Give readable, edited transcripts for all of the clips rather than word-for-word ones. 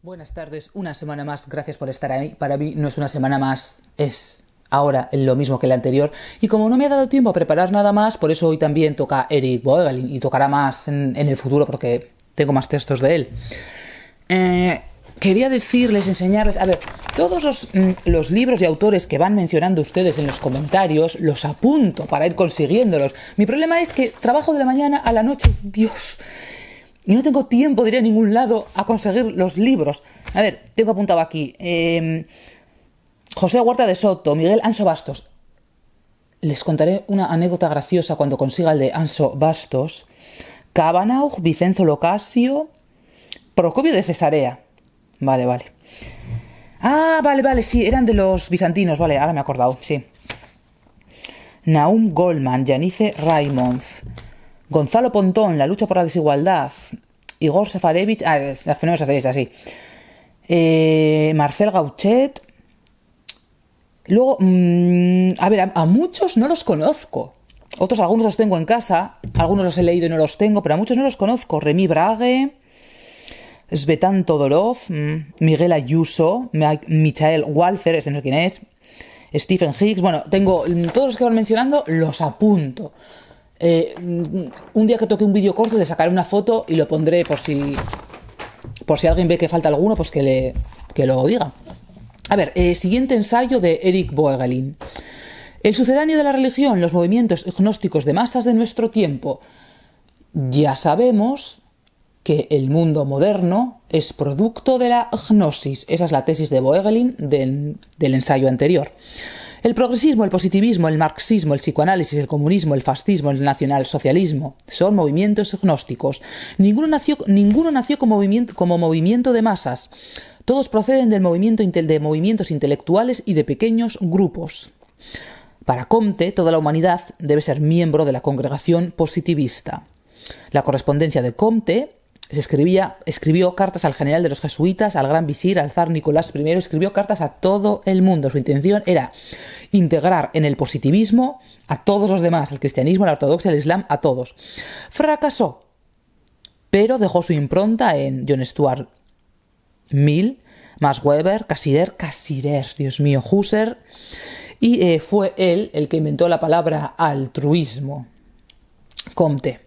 Buenas tardes, una semana más, gracias por estar ahí. Para mí no es una semana más, es ahora lo mismo que la anterior. Y como no me ha dado tiempo a preparar nada más, por eso hoy también toca Eric Voegelin y tocará más en el futuro porque tengo más textos de él. Quería decirles, enseñarles, a ver, todos los libros y autores que van mencionando ustedes en los comentarios, los apunto para ir consiguiéndolos. Mi problema es que trabajo de la mañana a la noche, Dios, y no tengo tiempo de ir a ningún lado a conseguir los libros. A ver, tengo apuntado aquí, José Huerta de Soto, Miguel Anso Bastos. Les contaré una anécdota graciosa cuando consiga el de Anso Bastos. Cabanauj, Vicenzo Locasio, Procopio de Cesarea. Vale. Vale, sí, eran de los bizantinos, vale, ahora me he acordado, sí. Naum Goldman, Yanice Raimond, Gonzalo Pontón, La lucha por la desigualdad, Igor Sefarevich, las fenómenos socialistas, sí. Marcel Gauchet. Luego, a ver, a muchos no los conozco. Algunos los tengo en casa, algunos los he leído y no los tengo, pero a muchos no los conozco. Remy Brague, Svetan Todorov, Miguel Ayuso, Michael Walzer, este no sé quién es, Stephen Hicks. Bueno, tengo todos los que van mencionando, los apunto. Un día que toque un vídeo corto le sacaré una foto y lo pondré por si alguien ve que falta alguno, pues que lo diga. A ver, siguiente ensayo de Eric Voegelin. El sucedáneo de la religión, los movimientos gnósticos de masas de nuestro tiempo. Ya sabemos que el mundo moderno es producto de la gnosis. Esa es la tesis de Voegelin del ensayo anterior. El progresismo, el positivismo, el marxismo, el psicoanálisis, el comunismo, el fascismo, el nacionalsocialismo son movimientos gnósticos. Ninguno nació como movimiento de masas. Todos proceden de movimientos intelectuales y de pequeños grupos. Para Comte, toda la humanidad debe ser miembro de la congregación positivista. La correspondencia de Comte escribió cartas al general de los jesuitas, al gran visir, al zar Nicolás I, escribió cartas a todo el mundo. Su intención era integrar en el positivismo a todos los demás, al cristianismo, a la ortodoxia, al islam, a todos. Fracasó, pero dejó su impronta en John Stuart Mill, Max Weber, Cassirer, Dios mío, Husserl, y fue él el que inventó la palabra altruismo. Comte.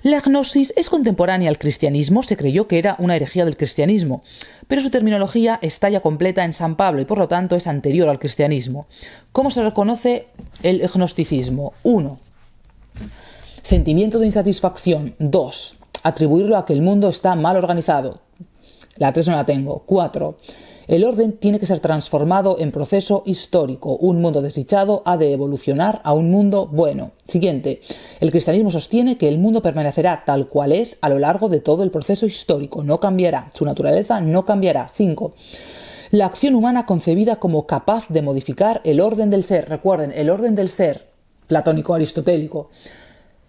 La gnosis es contemporánea al cristianismo, se creyó que era una herejía del cristianismo, pero su terminología está ya completa en San Pablo y por lo tanto es anterior al cristianismo. ¿Cómo se reconoce el gnosticismo? 1. Sentimiento de insatisfacción. 2. Atribuirlo a que el mundo está mal organizado. La 3 no la tengo. 4. El orden tiene que ser transformado en proceso histórico. Un mundo desdichado ha de evolucionar a un mundo bueno. Siguiente. El cristianismo sostiene que el mundo permanecerá tal cual es a lo largo de todo el proceso histórico. No cambiará. Su naturaleza no cambiará. 5. La acción humana concebida como capaz de modificar el orden del ser. Recuerden, el orden del ser, platónico-aristotélico.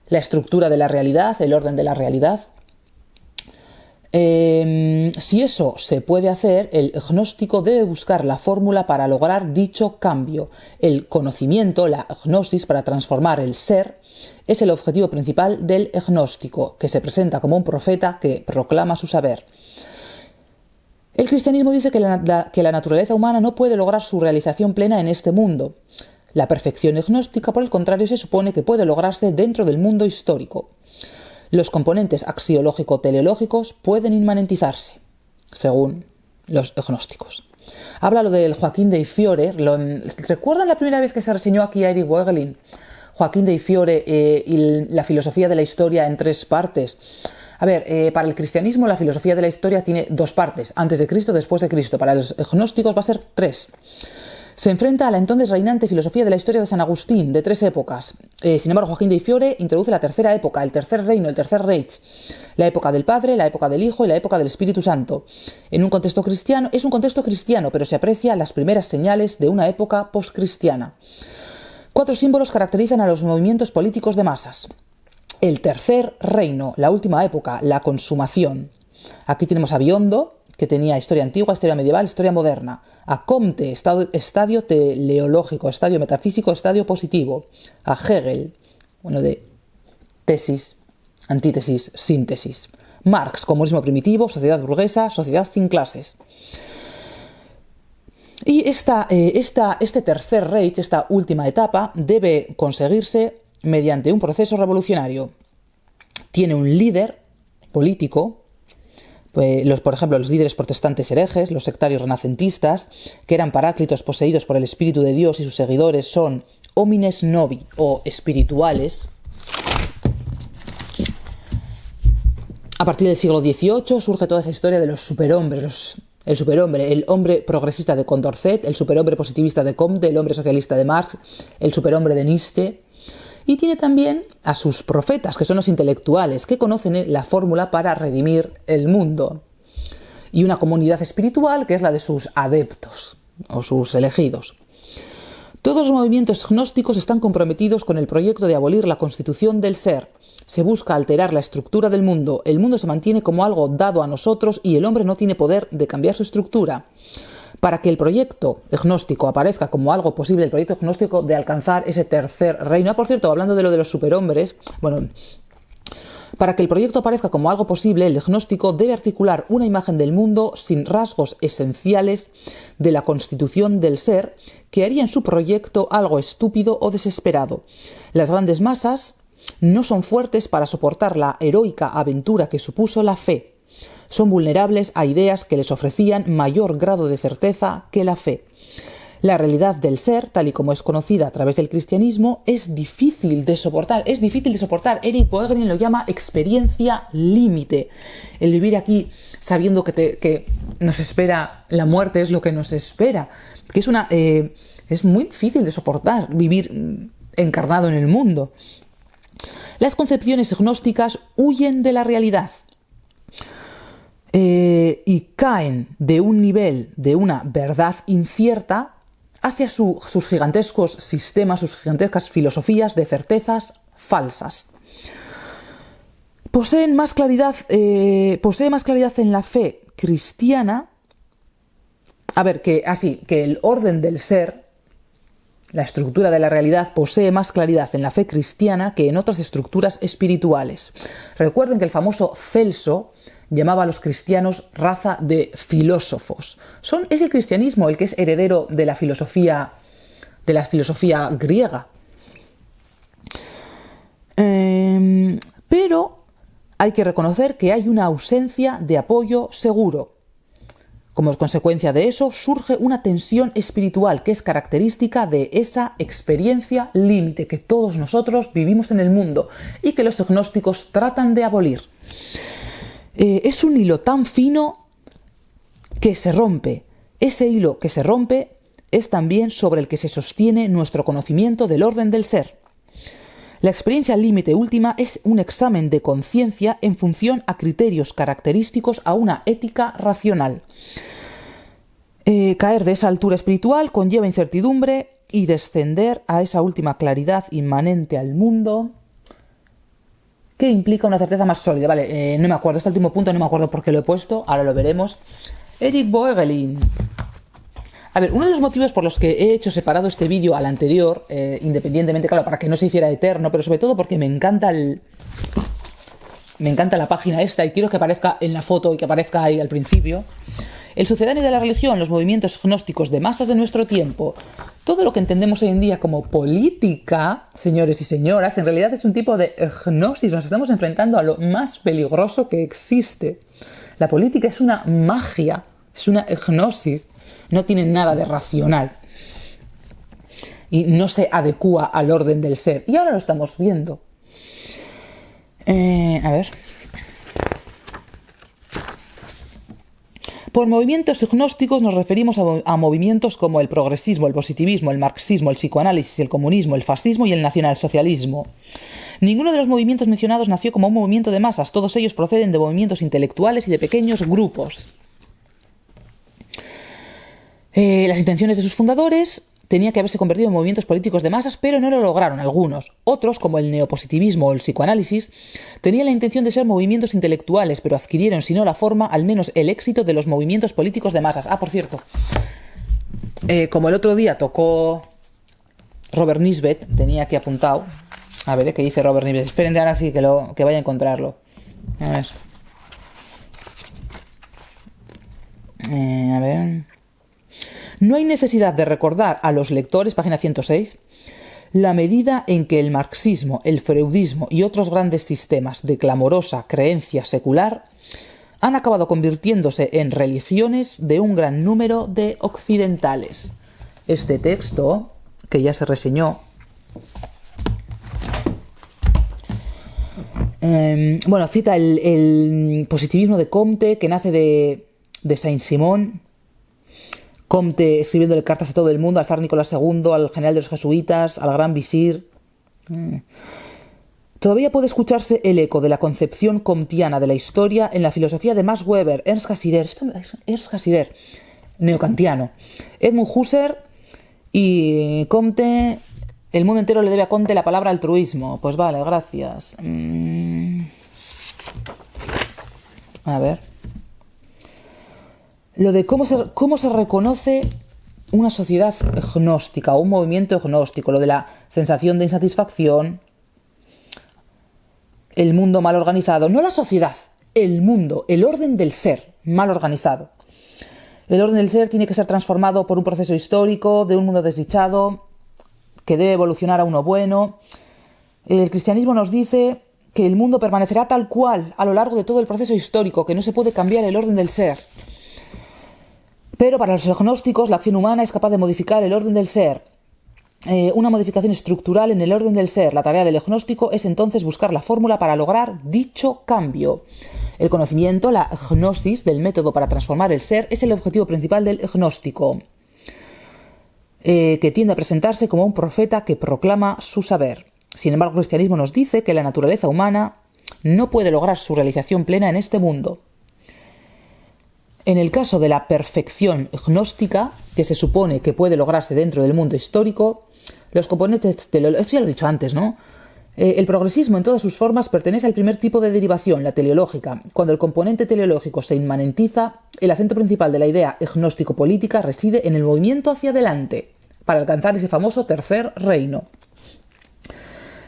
La estructura de la realidad, el orden de la realidad. Si eso se puede hacer, el gnóstico debe buscar la fórmula para lograr dicho cambio. El conocimiento, la gnosis, para transformar el ser, es el objetivo principal del gnóstico, que se presenta como un profeta que proclama su saber. El cristianismo dice que la naturaleza humana no puede lograr su realización plena en este mundo. La perfección gnóstica, por el contrario, se supone que puede lograrse dentro del mundo histórico. Los componentes axiológico-teleológicos pueden inmanentizarse, según los gnósticos. Habla lo del Joaquín de Fiore. ¿Recuerdan la primera vez que se reseñó aquí a Eric Voegelin? Joaquín de Fiore y la filosofía de la historia en 3 partes. A ver, para el cristianismo la filosofía de la historia tiene 2 partes, antes de Cristo, después de Cristo. Para los gnósticos va a ser 3. Se enfrenta a la entonces reinante filosofía de la historia de San Agustín, de 3 épocas. Sin embargo, Joaquín de Fiore introduce la tercera época, el tercer reino, el tercer Reich, la época del Padre, la época del Hijo y la época del Espíritu Santo. En un contexto cristiano, es un contexto cristiano, pero se aprecian las primeras señales de una época postcristiana. 4 símbolos caracterizan a los movimientos políticos de masas. El tercer reino, la última época, la consumación. Aquí tenemos a Biondo, que tenía historia antigua, historia medieval, historia moderna. A Comte, estadio teleológico, estadio metafísico, estadio positivo. A Hegel, de tesis, antítesis, síntesis. Marx, comunismo primitivo, sociedad burguesa, sociedad sin clases. Y este tercer Reich, esta última etapa, debe conseguirse mediante un proceso revolucionario. Tiene un líder político, por ejemplo, los líderes protestantes herejes, los sectarios renacentistas, que eran paráclitos poseídos por el Espíritu de Dios, y sus seguidores son homines novi, o espirituales. A partir del siglo XVIII surge toda esa historia de los superhombres, el hombre progresista de Condorcet, el superhombre positivista de Comte, el hombre socialista de Marx, el superhombre de Nietzsche. Y tiene también a sus profetas, que son los intelectuales, que conocen la fórmula para redimir el mundo. Y una comunidad espiritual, que es la de sus adeptos, o sus elegidos. Todos los movimientos gnósticos están comprometidos con el proyecto de abolir la constitución del ser. Se busca alterar la estructura del mundo. El mundo se mantiene como algo dado a nosotros y el hombre no tiene poder de cambiar su estructura. Para que el proyecto gnóstico aparezca como algo posible, el proyecto gnóstico de alcanzar ese tercer reino. Por cierto, hablando de lo de los superhombres, para que el proyecto aparezca como algo posible, el gnóstico debe articular una imagen del mundo sin rasgos esenciales de la constitución del ser, que harían su proyecto algo estúpido o desesperado. Las grandes masas no son fuertes para soportar la heroica aventura que supuso la fe. Son vulnerables a ideas que les ofrecían mayor grado de certeza que la fe. La realidad del ser, tal y como es conocida a través del cristianismo, es difícil de soportar. Eric Voegelin lo llama experiencia límite. El vivir aquí sabiendo que nos espera la muerte es lo que nos espera. Que es muy difícil de soportar vivir encarnado en el mundo. Las concepciones gnósticas huyen de la realidad y caen de un nivel de una verdad incierta hacia sus gigantescos sistemas, sus gigantescas filosofías de certezas falsas. Posee más claridad en la fe cristiana. Que el orden del ser, la estructura de la realidad, posee más claridad en la fe cristiana que en otras estructuras espirituales. Recuerden que el famoso Celso llamaba a los cristianos raza de filósofos. Es el cristianismo el que es heredero de la filosofía griega. Pero hay que reconocer que hay una ausencia de apoyo seguro. Como consecuencia de eso, surge una tensión espiritual que es característica de esa experiencia límite que todos nosotros vivimos en el mundo y que los gnósticos tratan de abolir. Es un hilo tan fino que se rompe. Ese hilo que se rompe es también sobre el que se sostiene nuestro conocimiento del orden del ser. La experiencia límite última es un examen de conciencia en función a criterios característicos a una ética racional. Caer de esa altura espiritual conlleva incertidumbre y descender a esa última claridad inmanente al mundo que implica una certeza más sólida. No me acuerdo, este último punto no me acuerdo por qué lo he puesto, ahora lo veremos. Eric Voegelin. Uno de los motivos por los que he hecho separado este vídeo al anterior, independientemente, claro, para que no se hiciera eterno, pero sobre todo porque me encanta la página esta y quiero que aparezca en la foto y que aparezca ahí al principio. El sucedáneo de la religión, los movimientos gnósticos de masas de nuestro tiempo, todo lo que entendemos hoy en día como política, señores y señoras, en realidad es un tipo de gnosis. Nos estamos enfrentando a lo más peligroso que existe. La política es una magia, es una gnosis. No tiene nada de racional y no se adecúa al orden del ser. Y ahora lo estamos viendo. Por movimientos gnósticos nos referimos a movimientos como el progresismo, el positivismo, el marxismo, el psicoanálisis, el comunismo, el fascismo y el nacionalsocialismo. Ninguno de los movimientos mencionados nació como un movimiento de masas. Todos ellos proceden de movimientos intelectuales y de pequeños grupos. Las intenciones de sus fundadores tenían que haberse convertido en movimientos políticos de masas, pero no lo lograron algunos. Otros, como el neopositivismo o el psicoanálisis, tenían la intención de ser movimientos intelectuales, pero adquirieron, si no la forma, al menos el éxito de los movimientos políticos de masas. Por cierto, como el otro día tocó Robert Nisbet, tenía aquí apuntado. ¿Qué dice Robert Nisbet? Esperen ahora sí que vaya a encontrarlo. A ver. A ver. No hay necesidad de recordar a los lectores, página 106, la medida en que el marxismo, el freudismo y otros grandes sistemas de clamorosa creencia secular han acabado convirtiéndose en religiones de un gran número de occidentales. Este texto, que ya se reseñó, cita el positivismo de Comte, que nace de Saint-Simon. Comte escribiéndole cartas a todo el mundo, al zar Nicolás II, al general de los jesuitas, al gran visir. Todavía puede escucharse el eco de la concepción comtiana de la historia en la filosofía de Max Weber, Ernst Cassirer, neocantiano, Edmund Husserl y Comte. El mundo entero le debe a Comte la palabra altruismo. Pues vale, gracias. A ver. Lo de cómo se reconoce una sociedad gnóstica o un movimiento gnóstico, lo de la sensación de insatisfacción, el mundo mal organizado, no la sociedad, el mundo, el orden del ser mal organizado. El orden del ser tiene que ser transformado por un proceso histórico de un mundo desdichado que debe evolucionar a uno bueno. El cristianismo nos dice que el mundo permanecerá tal cual a lo largo de todo el proceso histórico, que no se puede cambiar el orden del ser. Pero para los gnósticos la acción humana es capaz de modificar el orden del ser. Una modificación estructural en el orden del ser. La tarea del gnóstico es entonces buscar la fórmula para lograr dicho cambio. El conocimiento, la gnosis del método para transformar el ser, es el objetivo principal del gnóstico, que tiende a presentarse como un profeta que proclama su saber. Sin embargo, el cristianismo nos dice que la naturaleza humana no puede lograr su realización plena en este mundo. En el caso de la perfección gnóstica, que se supone que puede lograrse dentro del mundo histórico, los componentes esto ya lo he dicho antes, ¿no? El progresismo en todas sus formas pertenece al primer tipo de derivación, la teleológica. Cuando el componente teleológico se inmanentiza, el acento principal de la idea gnóstico-política reside en el movimiento hacia adelante, para alcanzar ese famoso tercer reino.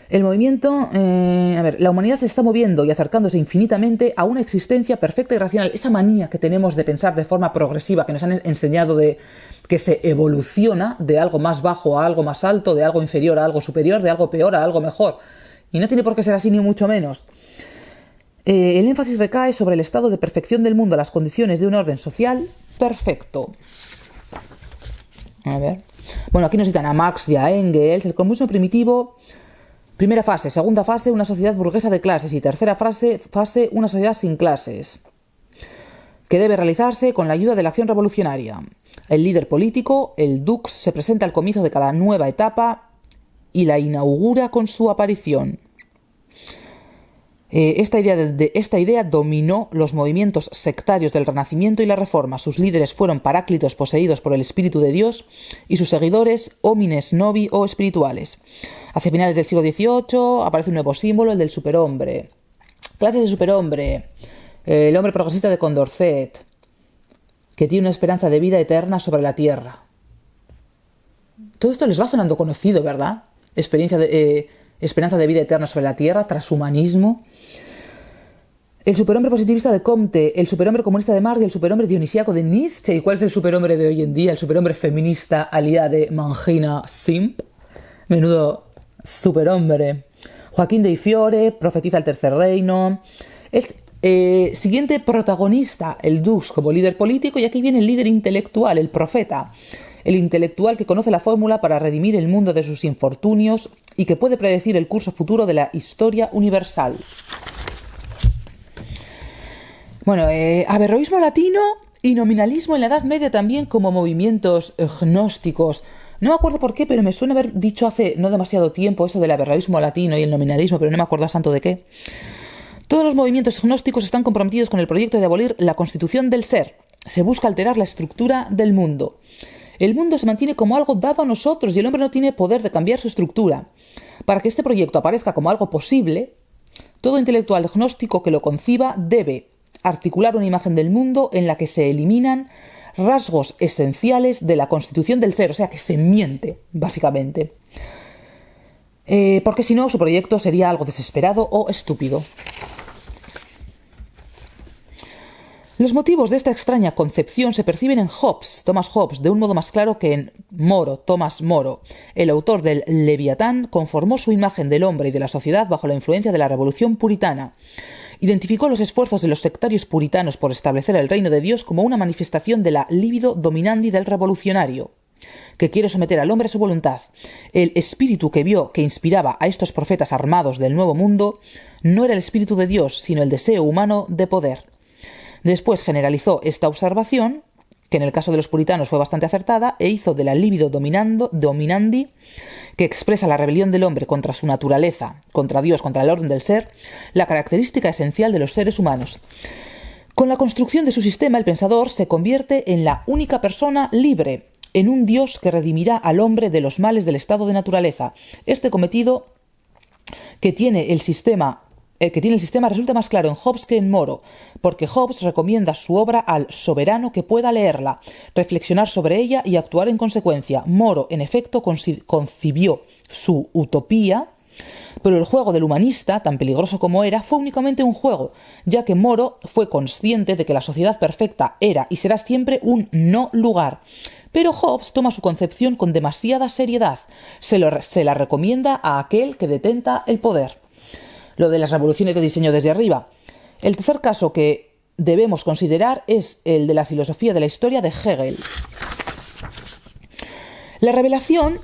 El movimiento, la humanidad se está moviendo y acercándose infinitamente a una existencia perfecta y racional. Esa manía que tenemos de pensar de forma progresiva, que nos han enseñado de que se evoluciona de algo más bajo a algo más alto, de algo inferior a algo superior, de algo peor a algo mejor. Y no tiene por qué ser así ni mucho menos. El énfasis recae sobre el estado de perfección del mundo, las condiciones de un orden social perfecto. A ver. Bueno, aquí nos citan a Marx y a Engels. El comunismo primitivo. Primera fase, segunda fase, una sociedad burguesa de clases y tercera fase, una sociedad sin clases, que debe realizarse con la ayuda de la acción revolucionaria. El líder político, el dux, se presenta al comienzo de cada nueva etapa y la inaugura con su aparición. Esta idea dominó los movimientos sectarios del Renacimiento y la Reforma. Sus líderes fueron paráclitos poseídos por el Espíritu de Dios y sus seguidores homines novi o espirituales. Hacia finales del siglo XVIII aparece un nuevo símbolo, el del superhombre. Clases de superhombre. El hombre progresista de Condorcet, que tiene una esperanza de vida eterna sobre la tierra. Todo esto les va sonando conocido, ¿verdad? Esperanza de vida eterna sobre la tierra, transhumanismo. El superhombre positivista de Comte, el superhombre comunista de Marx y el superhombre dionisíaco de Nietzsche. ¿Y cuál es el superhombre de hoy en día? El superhombre feminista aliada de Mangina Simp. Menudo superhombre. Joaquín de Fiore profetiza el tercer reino. El siguiente protagonista, el dux como líder político, y aquí viene el líder intelectual, el profeta. El intelectual que conoce la fórmula para redimir el mundo de sus infortunios y que puede predecir el curso futuro de la historia universal. Bueno, averroísmo latino y nominalismo en la Edad Media también como movimientos gnósticos. No me acuerdo por qué, pero me suena haber dicho hace no demasiado tiempo eso del averroísmo latino y el nominalismo, pero no me acuerdo tanto de qué. Todos los movimientos gnósticos están comprometidos con el proyecto de abolir la constitución del ser. Se busca alterar la estructura del mundo. El mundo se mantiene como algo dado a nosotros y el hombre no tiene poder de cambiar su estructura. Para que este proyecto aparezca como algo posible, todo intelectual gnóstico que lo conciba debe articular una imagen del mundo en la que se eliminan rasgos esenciales de la constitución del ser, o sea que se miente, básicamente. Porque si no, su proyecto sería algo desesperado o estúpido. Los motivos de esta extraña concepción se perciben en Hobbes, Thomas Hobbes, de un modo más claro que en Moro, Thomas Moro. El autor del Leviatán conformó su imagen del hombre y de la sociedad bajo la influencia de la Revolución Puritana. Identificó los esfuerzos de los sectarios puritanos por establecer el reino de Dios como una manifestación de la libido dominandi del revolucionario, que quiere someter al hombre a su voluntad. El espíritu que vio que inspiraba a estos profetas armados del Nuevo Mundo no era el espíritu de Dios, sino el deseo humano de poder. Después generalizó esta observación, que en el caso de los puritanos fue bastante acertada, e hizo de la libido dominandi, que expresa la rebelión del hombre contra su naturaleza, contra Dios, contra el orden del ser, la característica esencial de los seres humanos. Con la construcción de su sistema, el pensador se convierte en la única persona libre, en un Dios que redimirá al hombre de los males del estado de naturaleza. Este cometido que tiene el sistema resulta más claro en Hobbes que en Moro, porque Hobbes recomienda su obra al soberano que pueda leerla, reflexionar sobre ella y actuar en consecuencia. Moro, en efecto, concibió su utopía, pero el juego del humanista, tan peligroso como era, fue únicamente un juego, ya que Moro fue consciente de que la sociedad perfecta era y será siempre un no lugar. Pero Hobbes toma su concepción con demasiada seriedad. Se la recomienda a aquel que detenta el poder. Lo de las revoluciones de diseño desde arriba. El tercer caso que debemos considerar es el de la filosofía de la historia de Hegel. La revelación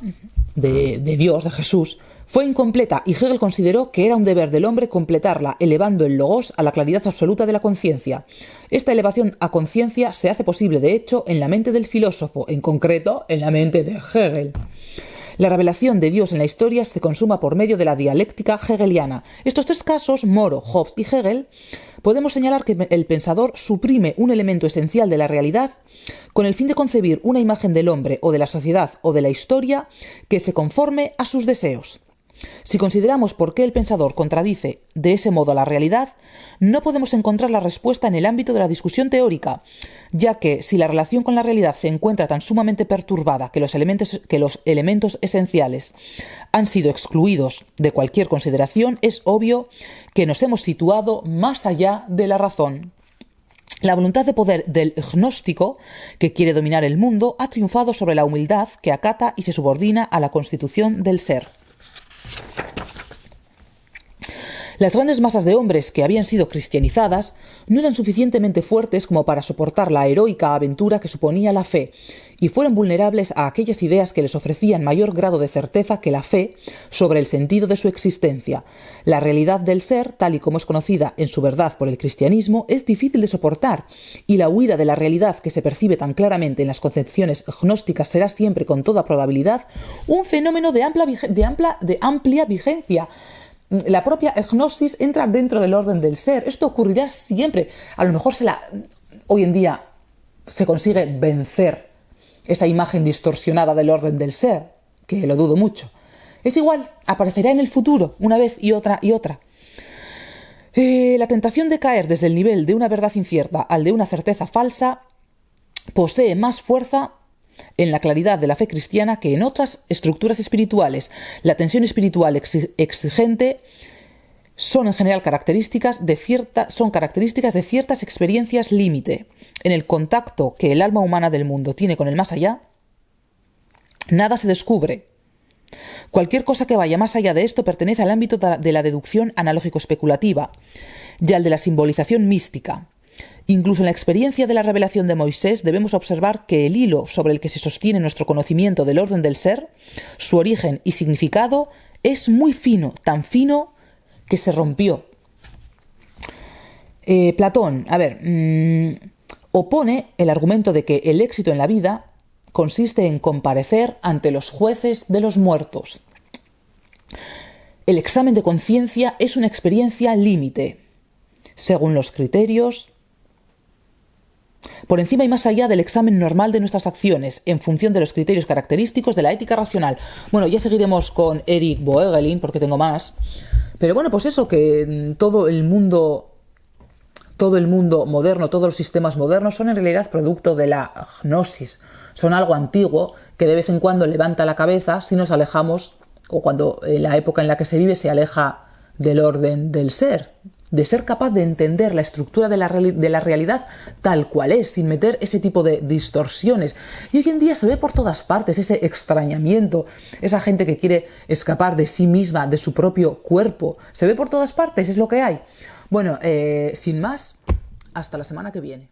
de Dios, de Jesús, fue incompleta y Hegel consideró que era un deber del hombre completarla, elevando el logos a la claridad absoluta de la conciencia. Esta elevación a conciencia se hace posible, de hecho, en la mente del filósofo, en concreto, en la mente de Hegel. La revelación de Dios en la historia se consuma por medio de la dialéctica hegeliana. Estos tres casos, Moro, Hobbes y Hegel, podemos señalar que el pensador suprime un elemento esencial de la realidad con el fin de concebir una imagen del hombre o de la sociedad o de la historia que se conforme a sus deseos. Si consideramos por qué el pensador contradice de ese modo la realidad, no podemos encontrar la respuesta en el ámbito de la discusión teórica, ya que si la relación con la realidad se encuentra tan sumamente perturbada que los elementos esenciales han sido excluidos de cualquier consideración, es obvio que nos hemos situado más allá de la razón. La voluntad de poder del gnóstico, que quiere dominar el mundo, ha triunfado sobre la humildad que acata y se subordina a la constitución del ser. Las grandes masas de hombres que habían sido cristianizadas no eran suficientemente fuertes como para soportar la heroica aventura que suponía la fe, y fueron vulnerables a aquellas ideas que les ofrecían mayor grado de certeza que la fe sobre el sentido de su existencia. La realidad del ser, tal y como es conocida en su verdad por el cristianismo, es difícil de soportar, y la huida de la realidad que se percibe tan claramente en las concepciones gnósticas será siempre, con toda probabilidad, un fenómeno de amplia vigencia. La propia gnosis entra dentro del orden del ser. Esto ocurrirá siempre. A lo mejor hoy en día se consigue vencer esa imagen distorsionada del orden del ser, que lo dudo mucho. Es igual, aparecerá en el futuro, una vez y otra y otra. La tentación de caer desde el nivel de una verdad incierta al de una certeza falsa posee más fuerza en la claridad de la fe cristiana que en otras estructuras espirituales. La tensión espiritual exigente son en general características de ciertas experiencias límite. En el contacto que el alma humana del mundo tiene con el más allá, nada se descubre. Cualquier cosa que vaya más allá de esto pertenece al ámbito de la deducción analógico-especulativa y al de la simbolización mística. Incluso en la experiencia de la revelación de Moisés debemos observar que el hilo sobre el que se sostiene nuestro conocimiento del orden del ser, su origen y significado, es muy fino, tan fino que se rompió. Platón, opone el argumento de que el éxito en la vida consiste en comparecer ante los jueces de los muertos. El examen de conciencia es una experiencia límite, según los criterios, por encima y más allá del examen normal de nuestras acciones, en función de los criterios característicos de la ética racional. Bueno, ya seguiremos con Eric Voegelin, porque tengo más. Pero bueno, pues eso, que todo el mundo moderno, todos los sistemas modernos son en realidad producto de la gnosis. Son algo antiguo que de vez en cuando levanta la cabeza si nos alejamos, o cuando la época en la que se vive se aleja del orden del ser. de ser capaz de entender la estructura de la realidad tal cual es, sin meter ese tipo de distorsiones. Y hoy en día se ve por todas partes ese extrañamiento, esa gente que quiere escapar de sí misma, de su propio cuerpo. Se ve por todas partes, es lo que hay. Bueno, sin más, hasta la semana que viene.